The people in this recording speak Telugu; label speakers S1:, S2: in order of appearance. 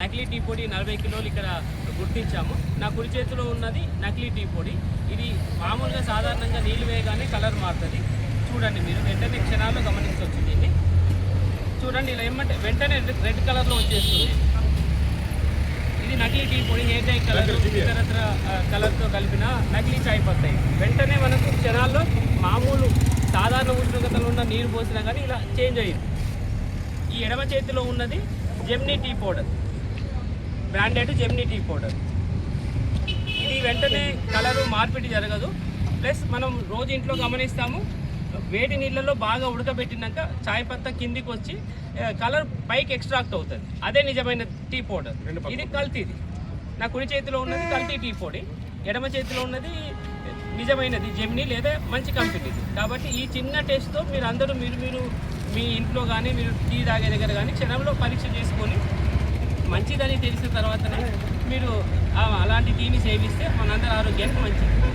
S1: నకిలీ టీ పొడి 40 కిలోలు ఇక్కడ గుర్తించాము. నా కుడి చేతిలో ఉన్నది నకిలీ టీ పొడి. ఇది మామూలుగా సాధారణంగా నీళ్ళు వేయగానే కలర్ మారుతుంది. చూడండి, మీరు వెంటనే క్షణాల్లో గమనించవచ్చు. దీన్ని చూడండి, ఇలా ఏమంటే వెంటనే రెడ్ కలర్లో వచ్చేస్తుంది. ఇది నకిలీ టీ పొడి, హెయిర్ డై కలర్, ఇతరత్ర కలర్తో కలిపిన నకిలీ చాయ్ పత్తాయి. వెంటనే మనకు క్షణాల్లో మామూలు సాధారణ ఉష్ణోగ్రతలో ఉన్న నీరు పోసినా కానీ ఇలా చేంజ్ అయ్యింది. ఈ ఎడమ చేతిలో ఉన్నది Gemini tea powder, branded Gemini tea powder. ఇది వెంటనే కలరు మార్పిడి జరగదు. ప్లస్ మనం రోజు ఇంట్లో గమనిస్తాము, వేడి నీళ్ళలో బాగా ఉడకబెట్టినాక చాయ్ పత్తా కిందికి వచ్చి కలర్ పైకి ఎక్స్ట్రాక్ట్ అవుతుంది. అదే నిజమైన టీ పౌడర్. ఇది కల్తీది. నా కుడి చేతిలో ఉన్నది కల్తీ టీ పొడి, ఎడమ చేతిలో ఉన్నది నిజమైనది జెమినీ లేదా మంచి కంపెనీది. కాబట్టి ఈ చిన్న టెస్ట్తో మీరు అందరూ మీరు మీ ఇంట్లో కానీ మీరు టీ తాగే దగ్గర కానీ క్షణంలో పరీక్ష చేసుకొని మంచిదని తెలిసిన తర్వాతనే మీరు అలాంటి టీని సేవిస్తే మనందరి ఆరోగ్యానికి మంచిది.